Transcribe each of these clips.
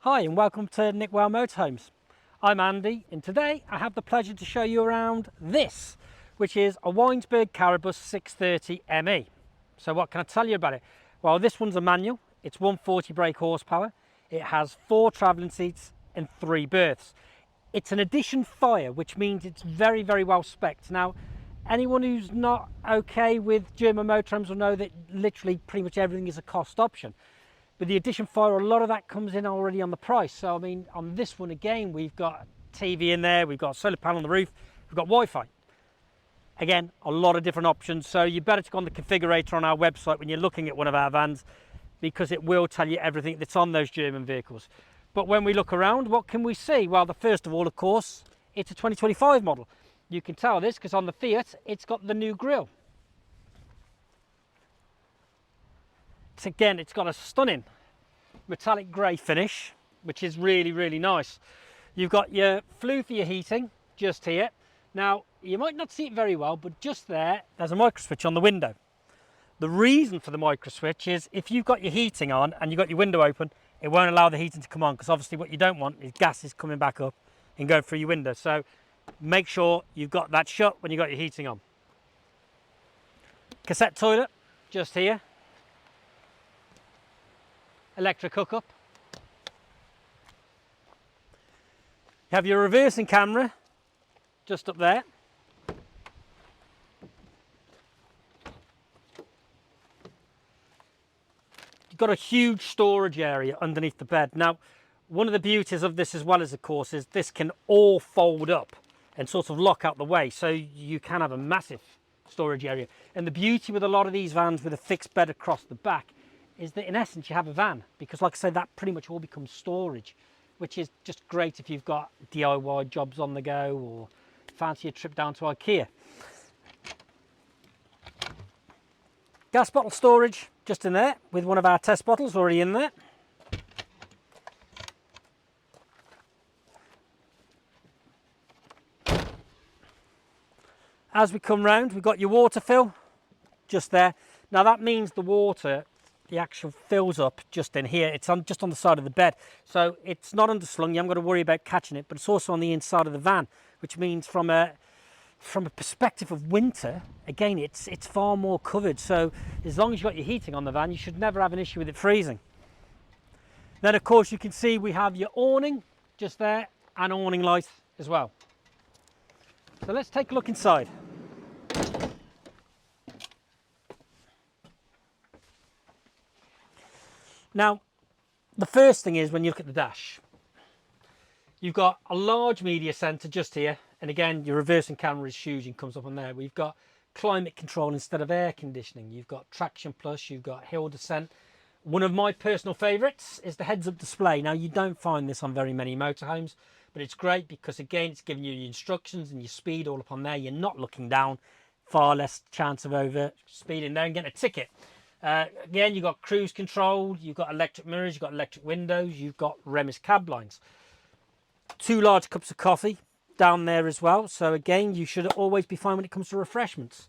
Hi and welcome to Nickwell Motorhomes. I'm Andy and today I have the pleasure to show you around this, which is a Weinsberg Carabus 630 ME. So what can I tell you about it? Well, this one's a manual, it's 140 brake horsepower, it has 4 travelling seats and 3 berths. It's an edition fire, which means it's very well spec'd. Now, anyone who's not okay with German motorhomes will know that literally pretty much everything is a cost option. But the edition fire, a lot of that comes in already on the price. So I mean, on this one again, we've got TV in there, we've got a solar panel on the roof, we've got Wi-Fi. Again, a lot of different options. So you better go on the configurator on our website when you're looking at one of our vans, because it will tell you everything that's on those German vehicles. But when we look around, what can we see? Well, the first of all, of course, it's a 2025 model. You can tell this because on the Fiat, it's got the new grille. Again, it's got a stunning metallic grey finish, which is really nice. You've got your flue for your heating just here. Now, you might not see it very well, but just there's a micro switch on the window. The reason for the micro switch is if you've got your heating on and you've got your window open, it won't allow the heating to come on, because obviously what you don't want is gases coming back up and going through your window. So make sure you've got that shut when you've got your heating on. Cassette toilet just here. Electric hookup. You have your reversing camera just up there. You've got a huge storage area underneath the bed. Now, one of the beauties of this as well as, of course, is this can all fold up and sort of lock out the way, so you can have a massive storage area. And the beauty with a lot of these vans with a fixed bed across the back is that in essence you have a van, because like I say, that pretty much all becomes storage, which is just great if you've got DIY jobs on the go or fancy a trip down to IKEA. Gas bottle storage just in there with one of our test bottles already in there. As we come round, we've got your water fill just there. Now that means the water, the actual fills up just in here. It's just on the side of the bed, so it's not underslung. You haven't got to worry about catching it, but it's also on the inside of the van, which means from a perspective of winter, again, it's far more covered. So as long as you've got your heating on the van, you should never have an issue with it freezing. Then of course you can see we have your awning just there and awning light as well. So let's take a look inside. Now, the first thing is when you look at the dash, you've got a large media center just here. And again, your reversing camera is huge and comes up on there. We've got climate control instead of air conditioning. You've got traction plus, you've got hill descent. One of my personal favorites is the heads up display. Now, you don't find this on very many motorhomes, but it's great because again, it's giving you your instructions and your speed all up on there. You're not looking down, far less chance of over speeding there and getting a ticket. Again, you've got cruise control, you've got electric mirrors, you've got electric windows, you've got Remis cab lines. 2 large cups of coffee down there as well. So again, you should always be fine when it comes to refreshments.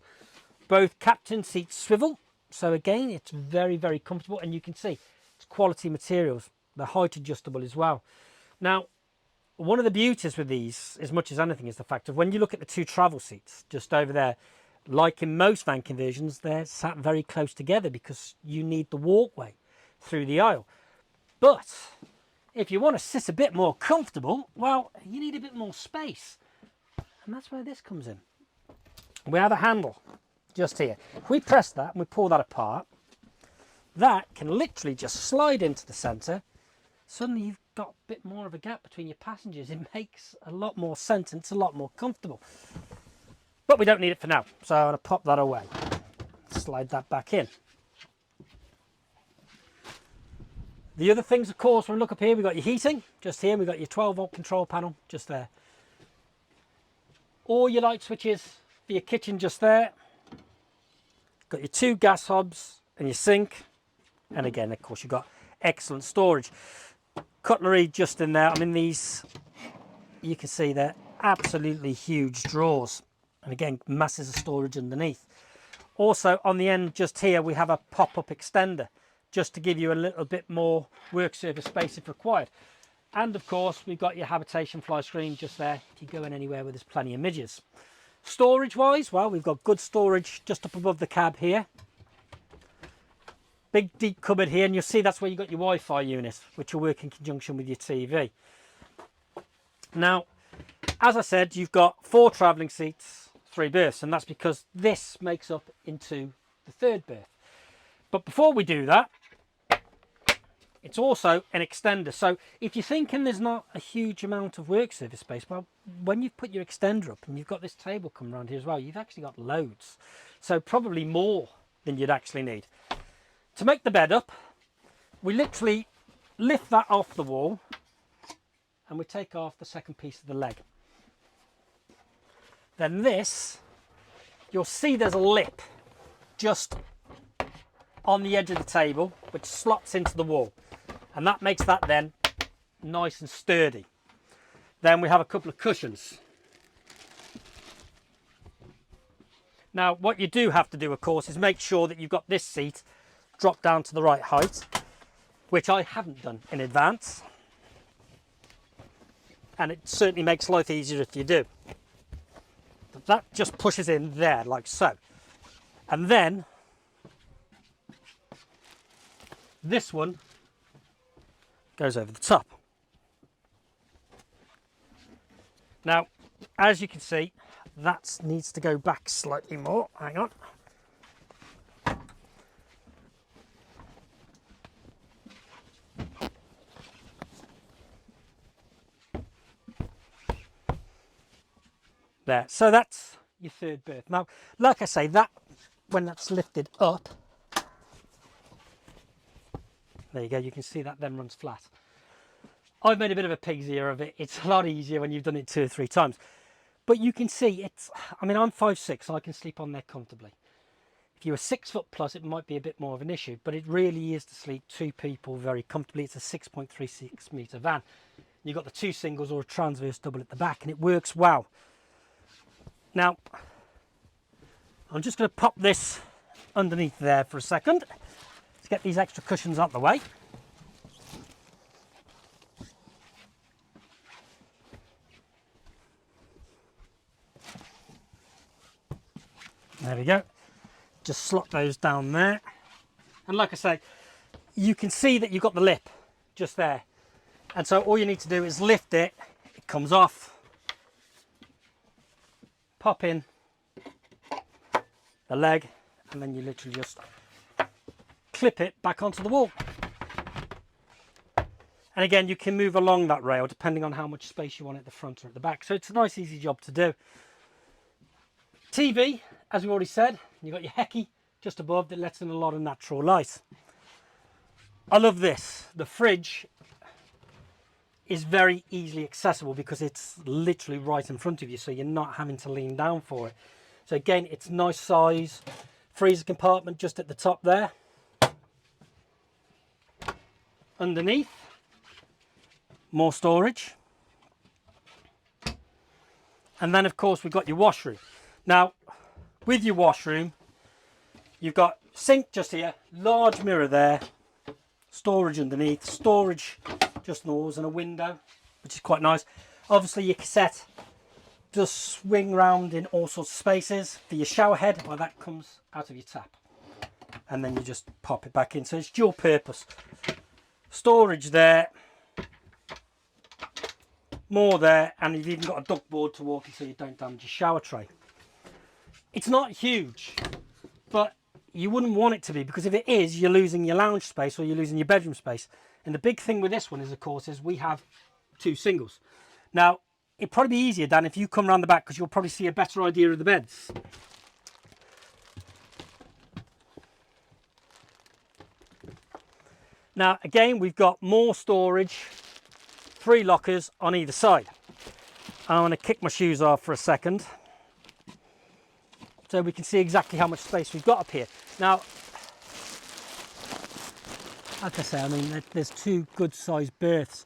Both captain seats swivel. So again, it's very comfortable, and you can see it's quality materials. They're height adjustable as well. Now, one of the beauties with these, as much as anything, is the fact of when you look at the 2 travel seats just over there, like in most van conversions, they're sat very close together because you need the walkway through the aisle. But if you want to sit a bit more comfortable, well, you need a bit more space. And that's where this comes in. We have a handle just here. If we press that and we pull that apart, that can literally just slide into the center. Suddenly you've got a bit more of a gap between your passengers. It makes a lot more sense and it's a lot more comfortable. But we don't need it for now, so I'm going to pop that away. Slide that back in. The other things, of course, when we look up here, we've got your heating just here. We've got your 12-volt control panel just there. All your light switches for your kitchen just there. Got your 2 gas hobs and your sink. And again, of course, you've got excellent storage. Cutlery just in there. I mean, these, you can see they're absolutely huge drawers. And again, masses of storage underneath. Also on the end just here, we have a pop-up extender just to give you a little bit more work surface space if required. And of course, we've got your habitation fly screen just there. If you're going anywhere where there's plenty of midges. Storage wise, well, we've got good storage just up above the cab here. Big deep cupboard here, and you'll see that's where you've got your Wi-Fi unit, which will work in conjunction with your TV. Now, as I said, you've got 4 travelling seats, 3 berths, and that's because this makes up into the 3rd berth. But before we do that, it's also an extender. So if you're thinking there's not a huge amount of work surface space, well, when you've put your extender up and you've got this table come around here as well, you've actually got loads. So probably more than you'd actually need. To make the bed up, we literally lift that off the wall and we take off the second piece of the leg. Then this, you'll see there's a lip just on the edge of the table which slots into the wall, and that makes that then nice and sturdy. Then we have a couple of cushions. Now what you do have to do, of course, is make sure that you've got this seat drop down to the right height, which I haven't done in advance, and it certainly makes life easier if you do. But that just pushes in there like so, and then this one goes over the top. Now, as you can see, that needs to go back slightly more. Hang on. There, so that's your 3rd berth. Now, like I say, that when that's lifted up, there you go, you can see that then runs flat. I've made a bit of a pig's ear of it. It's a lot easier when you've done it 2 or 3 times. But you can see it's, I mean, I'm 5'6", so I can sleep on there comfortably. If you were 6 foot plus, it might be a bit more of an issue, but it really is to sleep 2 people very comfortably. It's a 6.36 metre van. You've got the 2 singles or a transverse double at the back, and it works well. Now, I'm just going to pop this underneath there for a second to get these extra cushions out the way. There we go. Just slot those down there. And like I say, you can see that you've got the lip just there. And so all you need to do is lift it, it comes off, pop in the leg, and then you literally just clip it back onto the wall. And again, you can move along that rail depending on how much space you want at the front or at the back. So it's a nice, easy job to do. TV, as we already said, you've got your Hecky just above that lets in a lot of natural light. I love this. The fridge is very easily accessible because it's literally right in front of you, so you're not having to lean down for it. So again, it's nice size. Freezer compartment just at the top there. Underneath, more storage. And then of course we've got your washroom. Now with your washroom, you've got sink just here, large mirror there, storage underneath, storage just north, and a window, which is quite nice. Obviously your cassette does swing round in all sorts of spaces. For your shower head, well, that comes out of your tap and then you just pop it back in, so it's dual purpose. Storage there, more there, and you've even got a duck board to walk in so you don't damage your shower tray. It's not huge, but you wouldn't want it to be, because if it is, you're losing your lounge space or you're losing your bedroom space. And the big thing with this one is, of course, is we have 2 singles. Now, it'd probably be easier, Dan, if you come around the back, because you'll probably see a better idea of the beds. Now, again, we've got more storage, 3 lockers on either side. I'm going to kick my shoes off for a second so we can see exactly how much space we've got up here. Now, like I say, I mean, there's 2 good sized berths.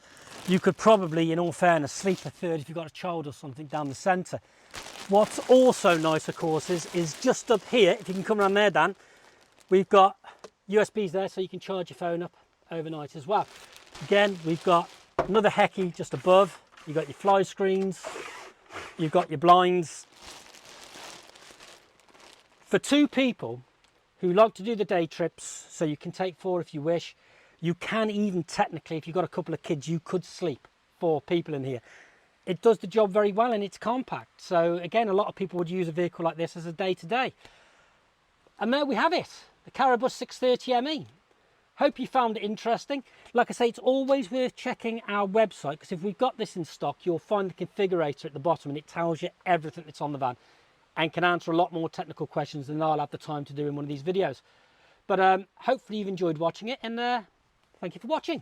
You could probably, in all fairness, sleep a third if you've got a child or something down the centre. What's also nice, of course, is just up here, if you can come around there, Dan, we've got USBs there so you can charge your phone up overnight as well. Again, we've got Another Hecky just above. You've got your fly screens. You've got your blinds. For 2 people who like to do the day trips, so you can take 4 if you wish, you can even technically, if you've got a couple of kids, you could sleep 4 people in here. It does the job very well and it's compact. So again, a lot of people would use a vehicle like this as a day-to-day. And there we have it, the Carabus 630 ME. Hope you found it interesting. Like I say, it's always worth checking our website, because if we've got this in stock, you'll find the configurator at the bottom and it tells you everything that's on the van and can answer a lot more technical questions than I'll have the time to do in one of these videos. But hopefully you've enjoyed watching it, and thank you for watching.